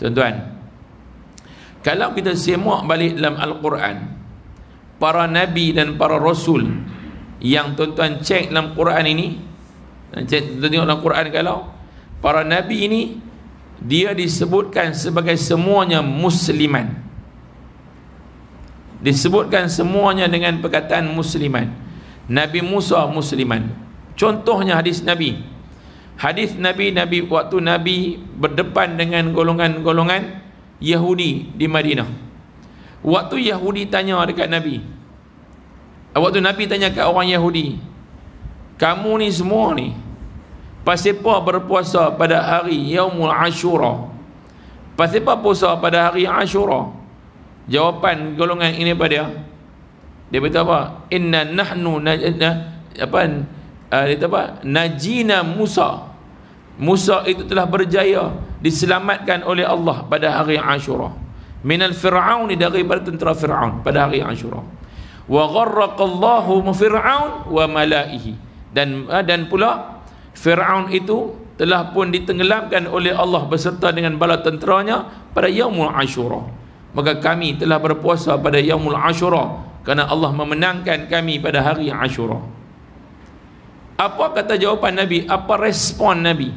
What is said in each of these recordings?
Tuan-tuan, kalau kita semak balik dalam Al-Quran, para nabi dan para rasul yang tuan-tuan cek dalam Quran ini, cek tengok dalam Quran, kalau para nabi ini dia disebutkan sebagai semuanya musliman, disebutkan semuanya dengan perkataan musliman. Nabi Musa musliman. Contohnya hadis Nabi. Hadis Nabi waktu Nabi berdepan dengan golongan-golongan Yahudi di Madinah. Waktu Yahudi tanya dekat Nabi, waktu Nabi tanya kat orang Yahudi, kamu ni semua ni pasal apa berpuasa pada hari Yaumul Ashura? Pasal apa puasa pada hari Ashura? Jawapan golongan ini pada dia berkata apa? Inna nahnu najina Musa. Musa itu telah berjaya, diselamatkan oleh Allah pada hari Ashura. Minal Fir'aun, daripada tentera Fir'aun pada hari Ashura. Wa gharraqallahu Fir'aun wa malaihi. Dan pula Fir'aun itu telah pun ditenggelamkan oleh Allah beserta dengan bala tenteranya pada Yaumul Ashura. Maka kami telah berpuasa pada Yaumul Ashura kerana Allah memenangkan kami pada hari Ashura. Apa kata jawapan Nabi? Apa respon Nabi?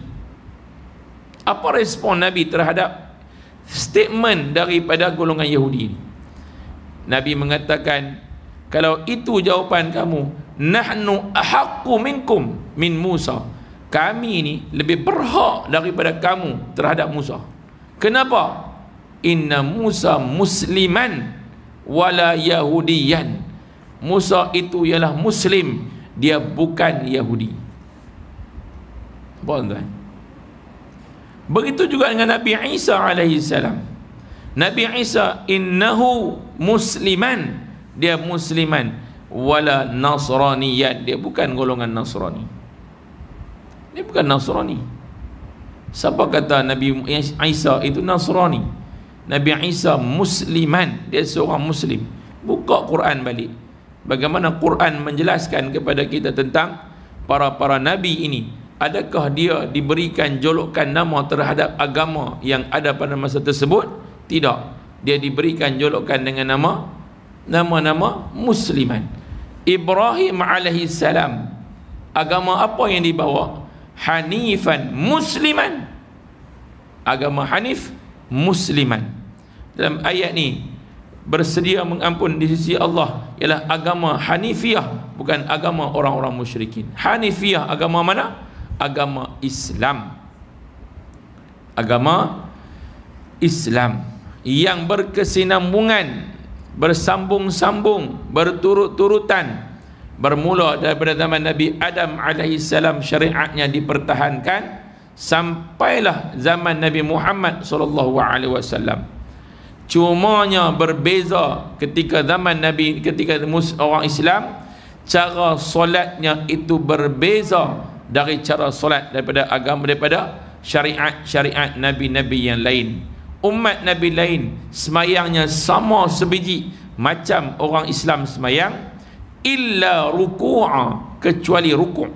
Apa respon Nabi terhadap statement daripada golongan Yahudi ini? Nabi mengatakan, kalau itu jawapan kamu, nahnu ahaqqu minkum min Musa. Kami ini lebih berhak daripada kamu terhadap Musa. Kenapa? Inna Musa musliman wala yahudiyan. Musa itu ialah muslim, dia bukan Yahudi. Tuan-tuan, begitu juga dengan Nabi Isa alaihi salam. Nabi Isa innahu musliman, dia musliman, wala nasraniyan, dia bukan golongan Nasrani. Dia bukan Nasrani. Siapa kata Nabi Isa itu Nasrani? Nabi Isa musliman, dia seorang muslim. Buka Quran balik, bagaimana Quran menjelaskan kepada kita tentang para nabi ini. Adakah dia diberikan julukan nama terhadap agama yang ada pada masa tersebut? Tidak. Dia diberikan julukan dengan nama musliman. Ibrahim alaihi salam, agama apa yang dibawa? Hanifan musliman. Agama Hanif musliman. Dalam ayat ni, bersedia mengampun di sisi Allah ialah agama Hanifiyah, bukan agama orang-orang musyrikin. Hanifiyah agama mana? Agama Islam. Agama Islam yang berkesinambungan, bersambung-sambung, berturut-turutan, bermula daripada zaman Nabi Adam alaihissalam, syariatnya dipertahankan sampailah zaman Nabi Muhammad sallallahu alaihi wasallam. Cumanya berbeza ketika zaman Nabi, ketika orang Islam, cara solatnya itu berbeza dari cara solat daripada agama, daripada syariat Nabi-Nabi yang lain. Umat Nabi lain semayangnya sama sebiji macam orang Islam semayang, illa ruku'a, kecuali rukuk.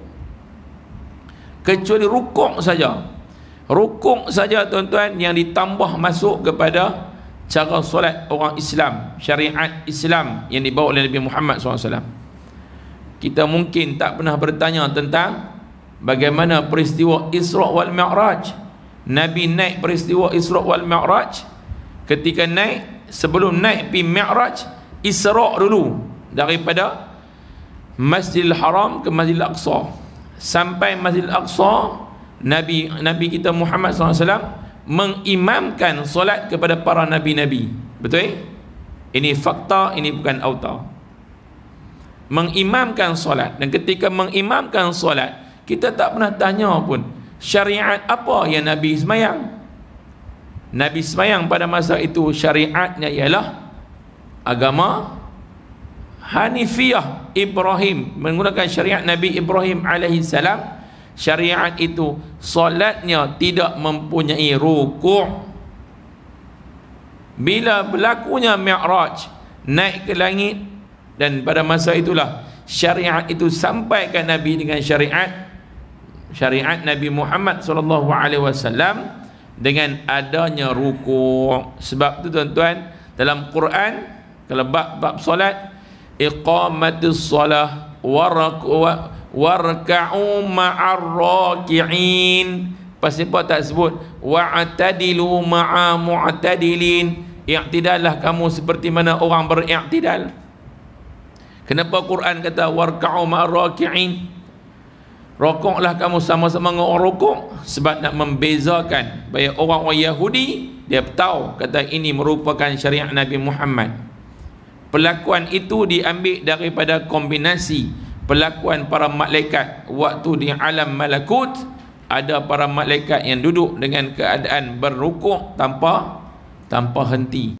Kecuali rukuk saja. Rukuk saja tuan-tuan yang ditambah masuk kepada cara solat orang Islam, syariat Islam yang dibawa oleh Nabi Muhammad SAW. Kita mungkin tak pernah bertanya tentang bagaimana peristiwa Isra wal Mi'raj. Nabi naik peristiwa Isra wal Mi'raj. Ketika naik, sebelum naik pergi Mi'raj, Isra dulu daripada Masjidil Haram ke Masjidil Aqsa. Sampai Masjidil Aqsa, Nabi kita Muhammad SAW mengimamkan solat kepada para nabi-nabi. Betul? Ini fakta, ini bukan auta. Mengimamkan solat. Dan ketika mengimamkan solat, kita tak pernah tanya pun syariat apa yang Nabi semayang. Nabi semayang pada masa itu syariatnya ialah agama Hanifiyah Ibrahim, menggunakan syariat Nabi Ibrahim alaihi salam. Syariat itu solatnya tidak mempunyai rukuk. Bila berlakunya Mi'raj, naik ke langit, dan pada masa itulah syariat itu sampaikan Nabi dengan syariat Nabi Muhammad SAW. dengan adanya rukuk. Sebab tu tuan-tuan, dalam Quran kalau bab solat, iqamatis solah warka'u ma'ar raki'in. Pasal apa tak sebut wa'tadilu ma'a mu'tadilin? I'tidallah kamu seperti mana orang beri'tidal. Kenapa Quran kata warka'u ma'ar raki'in? Rokoklah kamu sama-sama dengan orang rokok, sebab nak membezakan supaya orang-orang Yahudi dia tahu kata ini merupakan syariat Nabi Muhammad. Pelakuan itu diambil daripada kombinasi pelakuan para malaikat waktu di alam malakut. Ada para malaikat yang duduk dengan keadaan berrukuk tanpa henti.